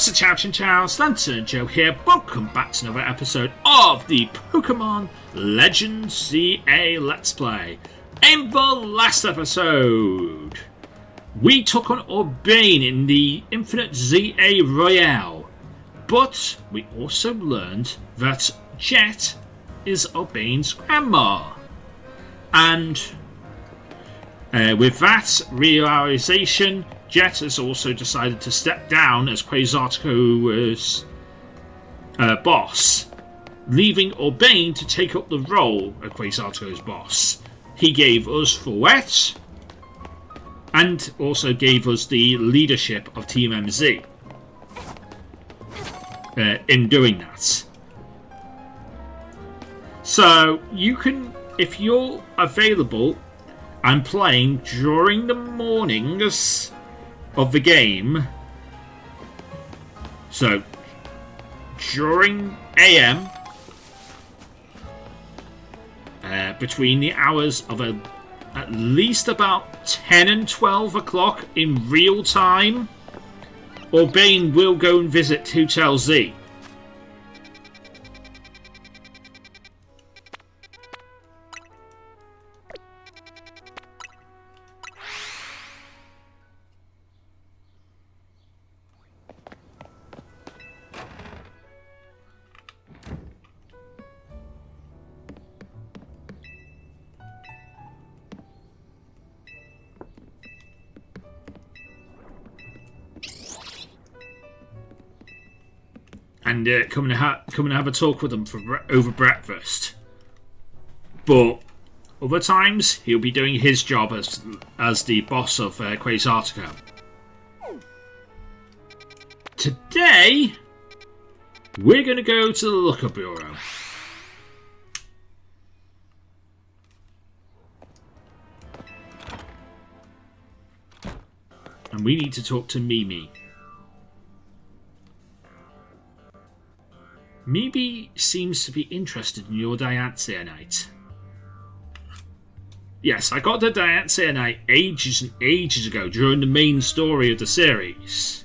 What's the chow chin chow? Lantern Joe here. Welcome back to another episode of the Pokemon Legends ZA Let's Play. In the last episode, we took on Urbane in the Infinite ZA Royale, but we also learned that Jet is Urbane's grandma. And with that realization, Jet has also decided to step down as Quasartico's boss, leaving Urbane to take up the role of Quasartico's boss. He gave us Fouette and also gave us the leadership of Team MZ in doing that. So you can, if you're available and playing during the mornings of the game, so during AM, between the hours of at least about 10 and 12 o'clock in real time, Urbane will go and visit Hotel Z. And come and have a talk with them over breakfast. But other times he'll be doing his job as the boss of Quasartico. Today we're going to go to the Looker Bureau. And we need to talk to Mimi. Mimi seems to be interested in your Dianceanite. Yes, I got the Dianceanite ages and ages ago during the main story of the series.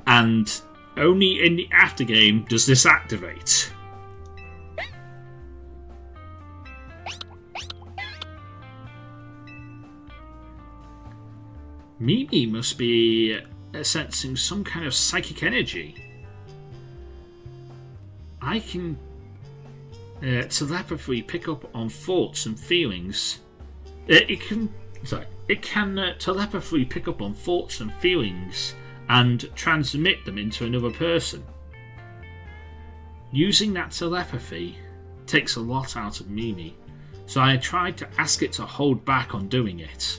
And only in the aftergame does this activate. Mimi must be sensing some kind of psychic energy. I can telepathically pick up on thoughts and feelings. It can telepathically pick up on thoughts and feelings and transmit them into another person. Using that telepathy takes a lot out of Mimi, so I tried to ask it to hold back on doing it.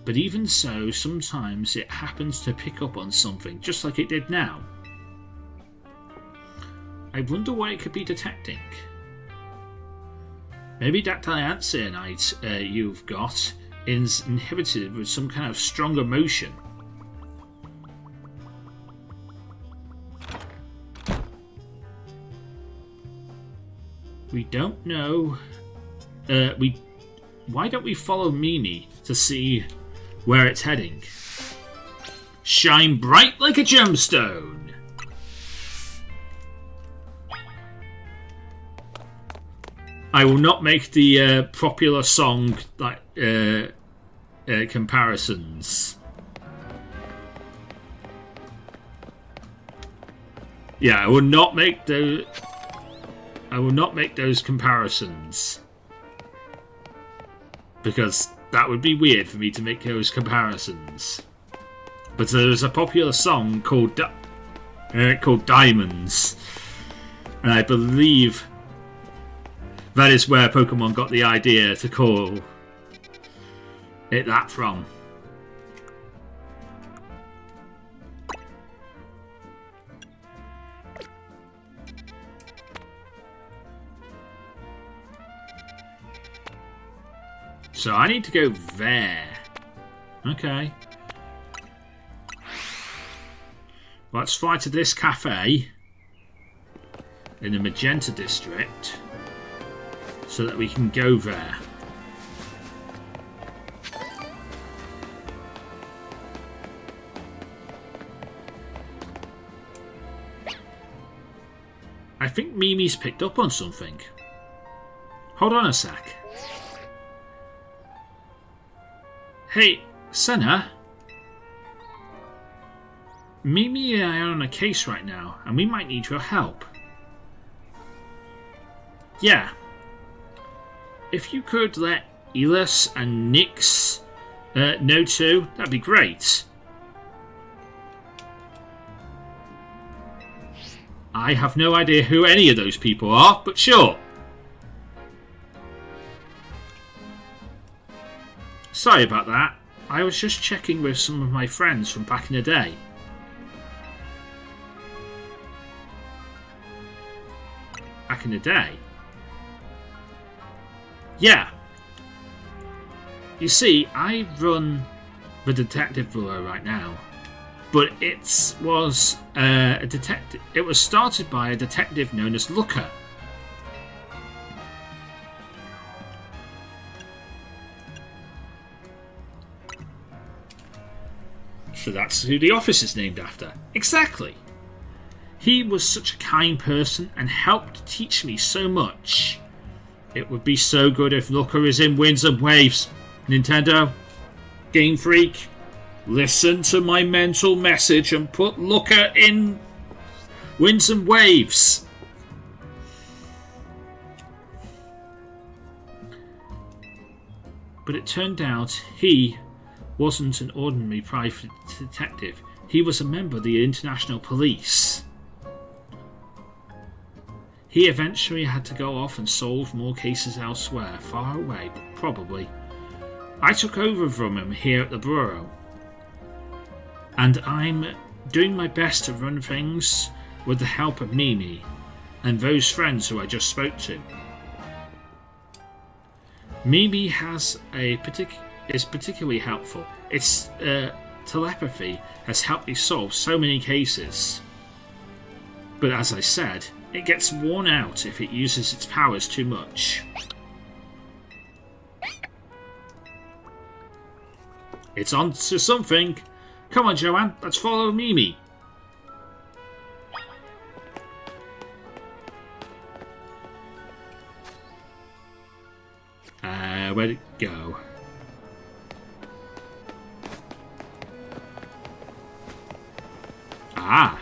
But even so, sometimes it happens to pick up on something, just like it did now. I wonder what it could be detecting. Maybe that Dianceanite you've got is inhibited with some kind of strong emotion. We don't know. Why don't we follow Mimi to see where it's heading? Shine bright like a gemstone. I will not make the popular song like comparisons. Yeah, I will not make those. I will not make those comparisons because that would be weird for me to make those comparisons. But there's a popular song called Diamonds, and I believe that is where Pokemon got the idea to call it that from. So I need to go there. Okay. Let's fly to this cafe in the Magenta District so that we can go there. I think Mimi's picked up on something. Hold on a sec. Hey, Senna. Mimi and I are on a case right now, and we might need your help. Yeah. If you could let Elis and Nyx know too, that'd be great. I have no idea who any of those people are, but sure. Sorry about that. I was just checking with some of my friends from back in the day. Back in the day? Yeah. You see, I run the detective bureau right now, but it was a detective. It was started by a detective known as Looker. So that's who the office is named after. Exactly. He was such a kind person and helped teach me so much. It would be so good if Looker is in Winds and Waves. Nintendo, Game Freak, listen to my mental message and put Looker in Winds and Waves. But it turned out he wasn't an ordinary private detective. He was a member of the International Police. He eventually had to go off and solve more cases elsewhere, far away, probably. I took over from him here at the Bureau, and I'm doing my best to run things with the help of Mimi and those friends who I just spoke to. Mimi is particularly helpful. Its telepathy has helped me solve so many cases. But as I said, it gets worn out if it uses its powers too much. It's on to something. Come on, Joanne, let's follow Mimi. Where'd it go? Ah.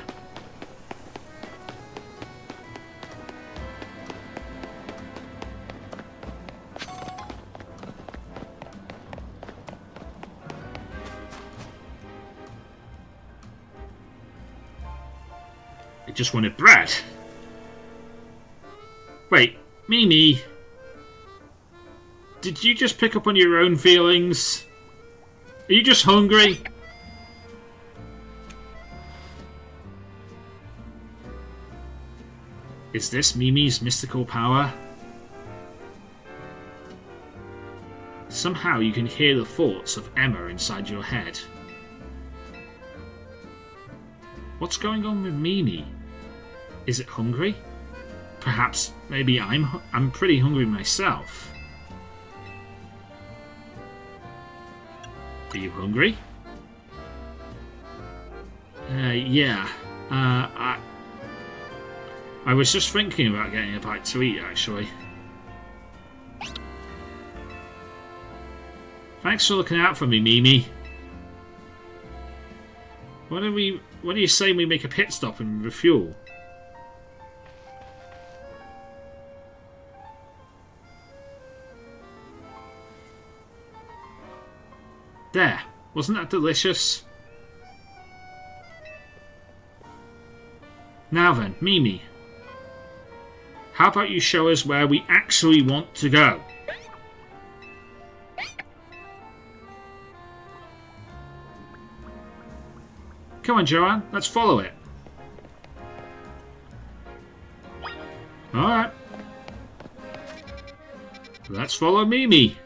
I just wanted bread. Wait, Mimi. Did you just pick up on your own feelings? Are you just hungry? Is this Mimi's mystical power? Somehow you can hear the thoughts of Emma inside your head. What's going on with Mimi? Is it hungry? Perhaps, maybe I'm pretty hungry myself. Are you hungry? Yeah. I was just thinking about getting a bite to eat, actually. Thanks for looking out for me, Mimi. What do you say we make a pit stop and refuel? There, wasn't that delicious? Now then, Mimi, how about you show us where we actually want to go? Come on, Joanne, let's follow it. Alright. Let's follow Mimi.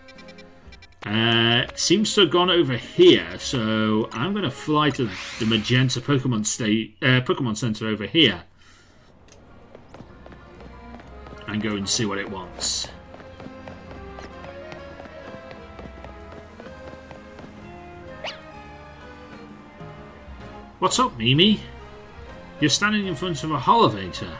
Seems to have gone over here, so I'm going to fly to the Magenta Pokemon Center over here and go and see what it wants. What's up, Mimi? You're standing in front of a holovator.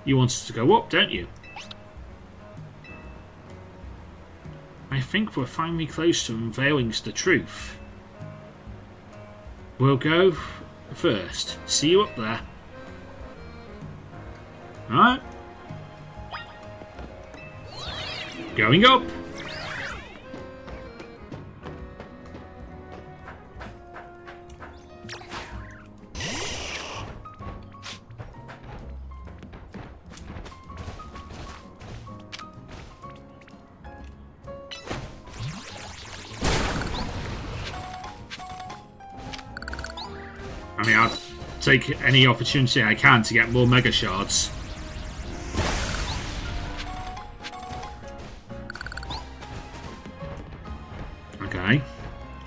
You want us to go up, don't you? I think we're finally close to unveiling the truth. We'll go first. See you up there. Alright. Going up. I mean, I'll take any opportunity I can to get more Mega Shards. Okay.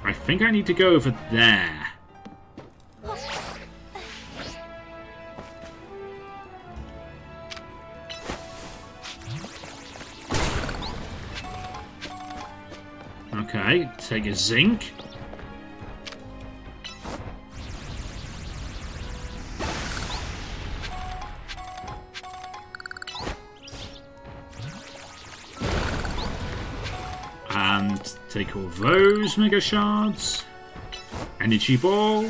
I think I need to go over there. Okay, take a zinc. And take all those Mega Shards. Energy Ball.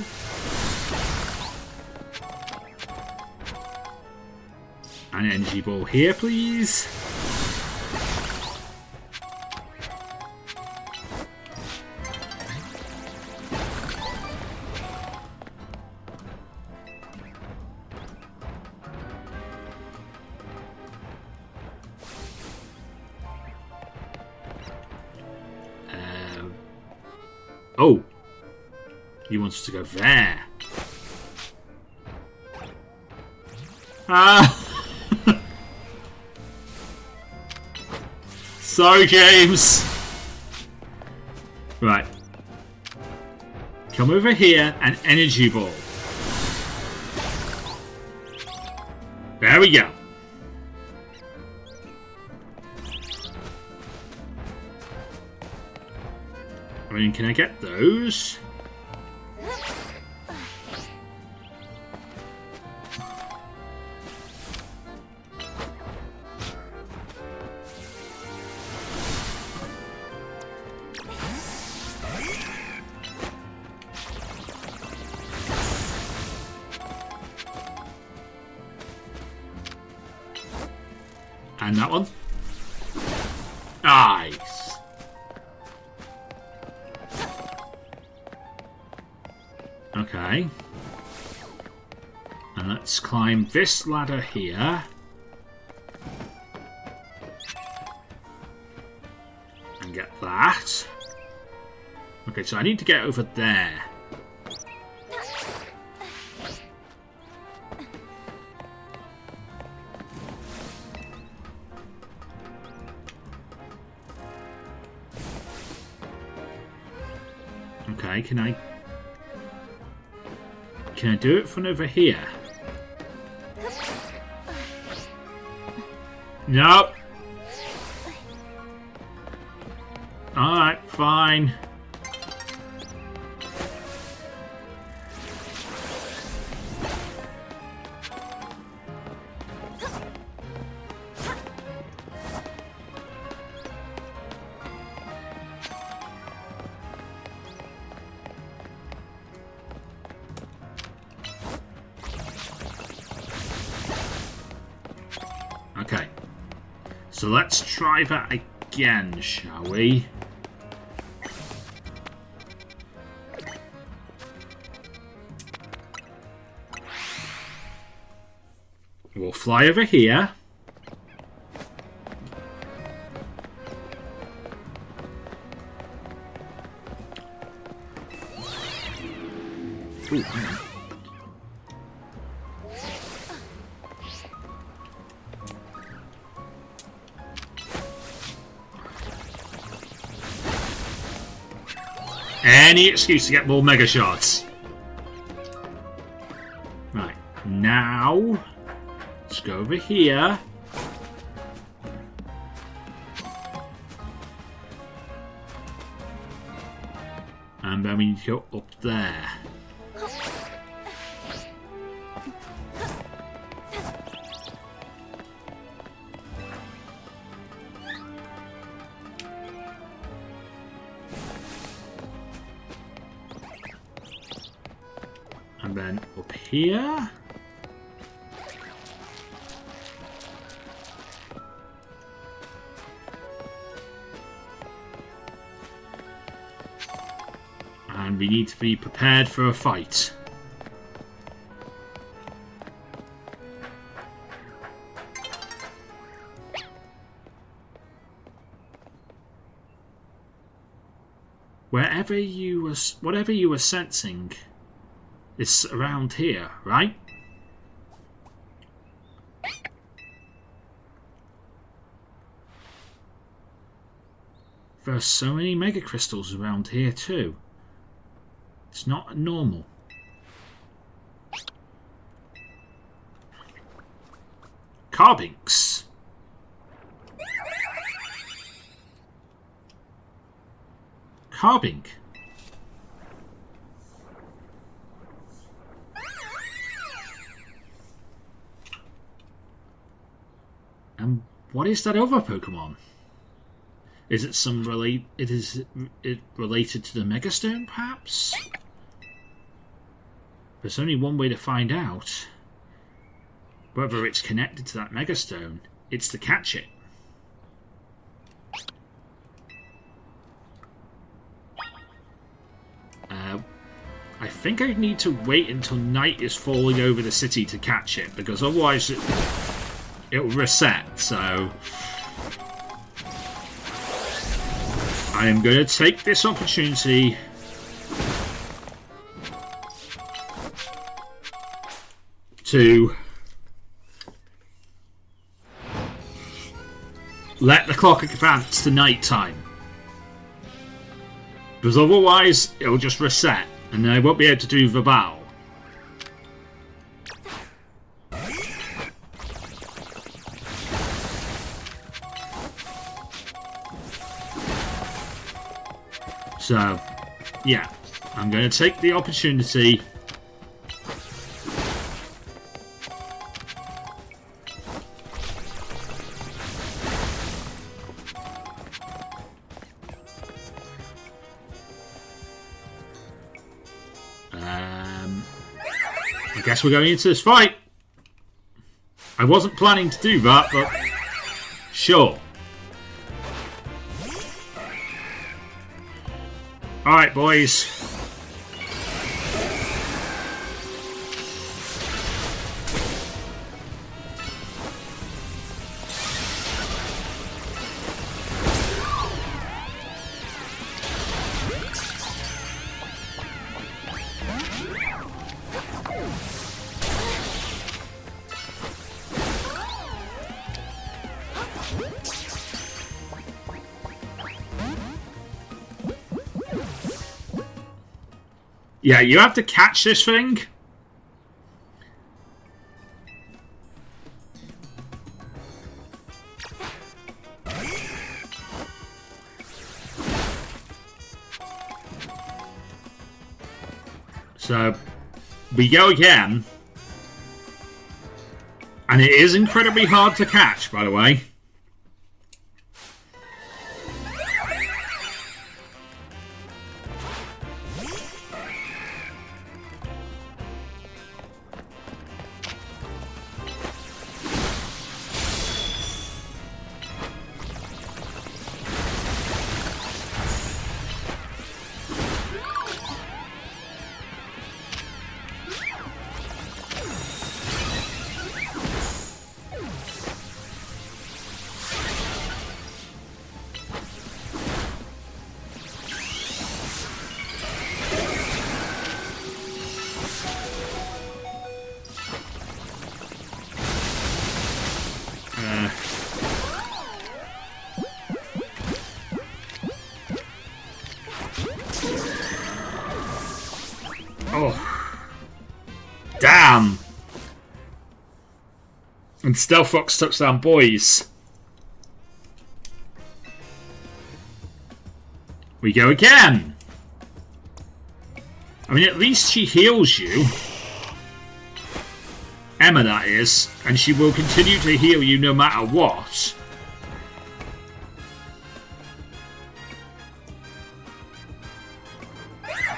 An Energy Ball here, please. Oh, he wants us to go there. Ah, sorry, James. Right, come over here and Energy Ball. There we go. I mean, can I get those? And that one? Nice. Okay. And let's climb this ladder here. And get that. Okay, so I need to get over there. Okay, can I do it from over here? Nope. Alright, fine. Okay, so let's try that again, shall we? We'll fly over here. Ooh, hang on. Any excuse to get more Mega Shards. Right, now let's go over here. And then we need to go up there. And then up here. And we need to be prepared for a fight. Whatever you were sensing is around here, right? There's so many mega crystals around here too. It's not normal. Carbinks. Carbink. And what is that other Pokemon? Is it some it related to the Megastone, perhaps? There's only one way to find out. Whether it's connected to that Megastone, it's to catch it. I think I need to wait until night is falling over the city to catch it, because otherwise it'll reset, so... I am going to take this opportunity to let the clock advance to night time. Because otherwise it'll just reset and I won't be able to do the battle. So, yeah, I'm going to take the opportunity I guess we're going into this fight. I wasn't planning to do that, but sure. Alright, boys. Yeah, you have to catch this thing. So, we go again. And it is incredibly hard to catch, by the way. Oh. Damn. And Stealth Fox touchdown, boys. We go again. I mean, at least she heals you. Emma, that is. And she will continue to heal you no matter what.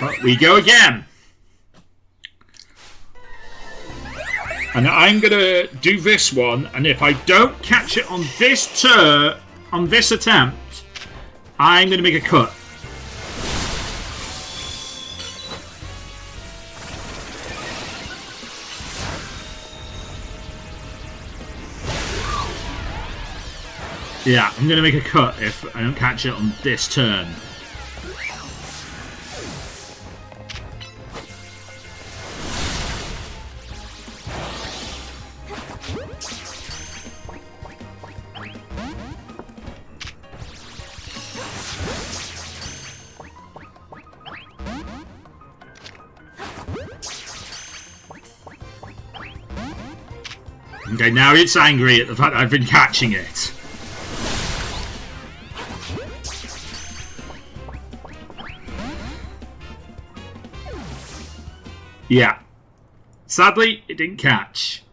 But we go again. And I'm going to do this one, and if I don't catch it on this turn, on this attempt, I'm going to make a cut. Yeah, I'm going to make a cut if I don't catch it on this turn. Okay, now it's angry at the fact that I've been catching it. Yeah. Sadly, it didn't catch.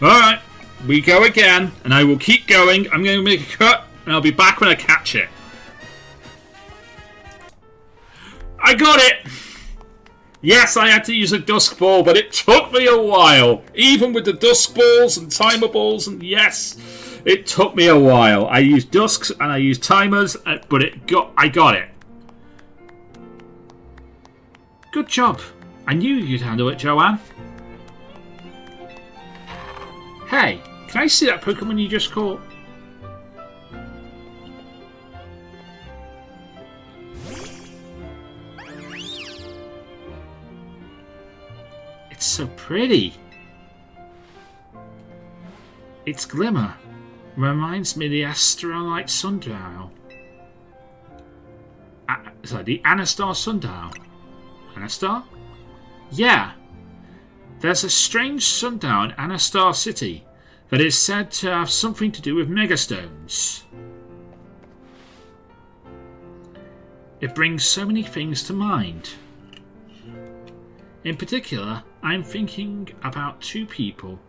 Alright, we go again, and I will keep going. I'm going to make a cut, and I'll be back when I catch it. I got it! Yes, I had to use a dusk ball, but it took me a while. Even with the dusk balls and timer balls, and yes, it took me a while. I used dusks and I used timers, but I got it. Good job. I knew you'd handle it, Joanne. Hey, can I see that Pokemon you just caught? It's so pretty. Its glimmer reminds me of the Astrolite Sundial. The Anastar Sundial. Anastar? Yeah. There's a strange sundial in Anastar City that is said to have something to do with Megastones. It brings so many things to mind. In particular, I'm thinking about two people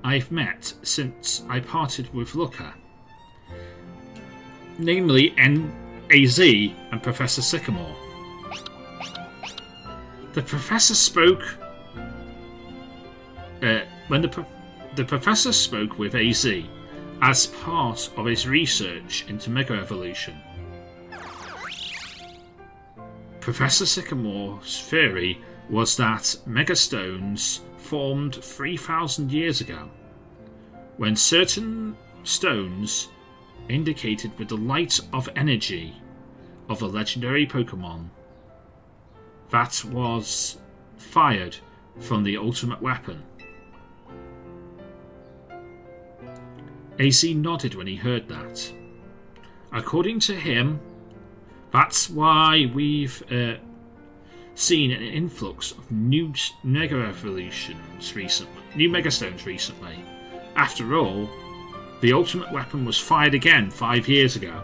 I've met since I parted with Looker. Namely, AZ and Professor Sycamore. The professor spoke... when the professor spoke with AZ as part of his research into Mega Evolution. Professor Sycamore's theory was that Megastones formed 3,000 years ago, when certain stones indicated with the light of energy of a legendary Pokémon that was fired from the ultimate weapon. AC nodded when he heard that. According to him, that's why we've seen an influx of new Mega Evolutions recently, new Megastones recently. After all, the ultimate weapon was fired again 5 years ago.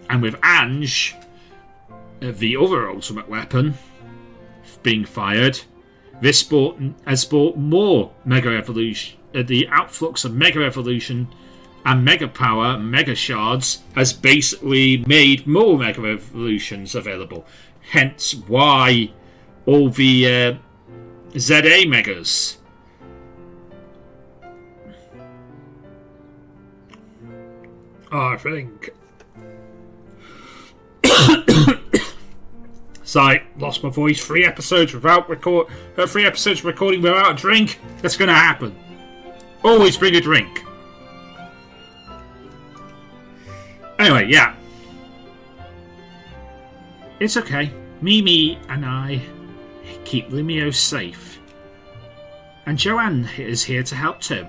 And with Ange, the other ultimate weapon, being fired, this has brought more Mega Evolution. The outflux of Mega Evolution and Mega Power, Mega Shards, has basically made more Mega Evolutions available. Hence why all the ZA Megas. I think. Sorry, lost my voice. 3 episodes recording without a drink. That's going to happen. Always bring a drink. Anyway, yeah. It's okay. Mimi and I keep Lumio safe. And Joanne is here to help too.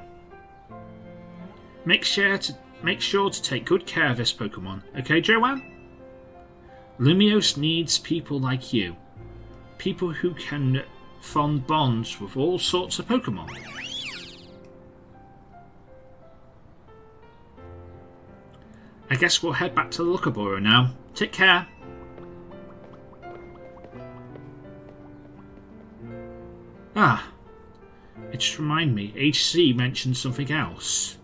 Make sure to take good care of this Pokemon. Okay, Joanne? Lumiose needs people like you. People who can form bonds with all sorts of Pokemon. I guess we'll head back to the Lookabora now. Take care. Ah. It just reminded me, HC mentioned something else.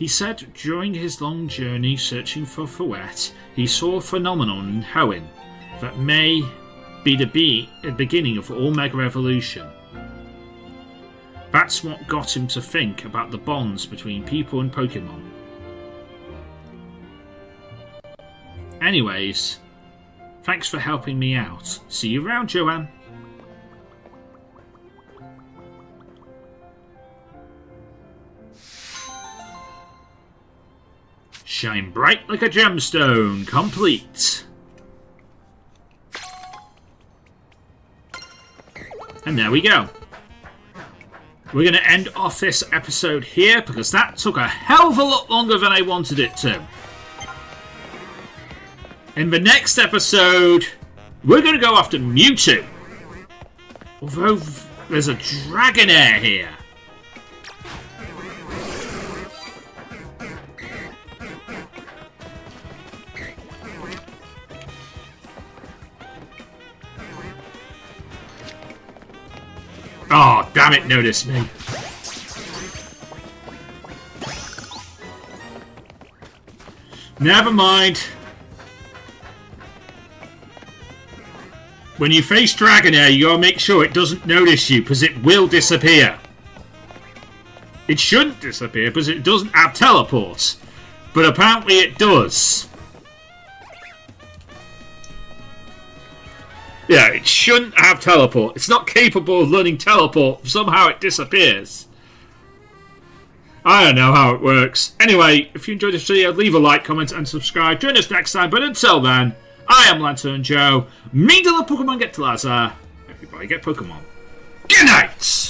He said during his long journey searching for Fouette, he saw a phenomenon in Hoenn that may be the beginning of all Mega Evolution. That's what got him to think about the bonds between people and Pokémon. Anyways, thanks for helping me out. See you around, Joanne. Shine bright like a gemstone. Complete. And there we go. We're going to end off this episode here because that took a hell of a lot longer than I wanted it to. In the next episode, we're going to go after Mewtwo. Although there's a Dragonair here. Oh, damn it, notice me. Never mind. When you face Dragonair, you gotta make sure it doesn't notice you, because it will disappear. It shouldn't disappear, because it doesn't have teleport. But apparently it does. Yeah, it shouldn't have teleport. It's not capable of learning teleport. Somehow it disappears. I don't know how it works. Anyway, if you enjoyed this video, leave a like, comment, and subscribe. Join us next time. But until then, I am Lantern Joe. Me to the Pokemon get to Lazar. Everybody get Pokemon. Good night!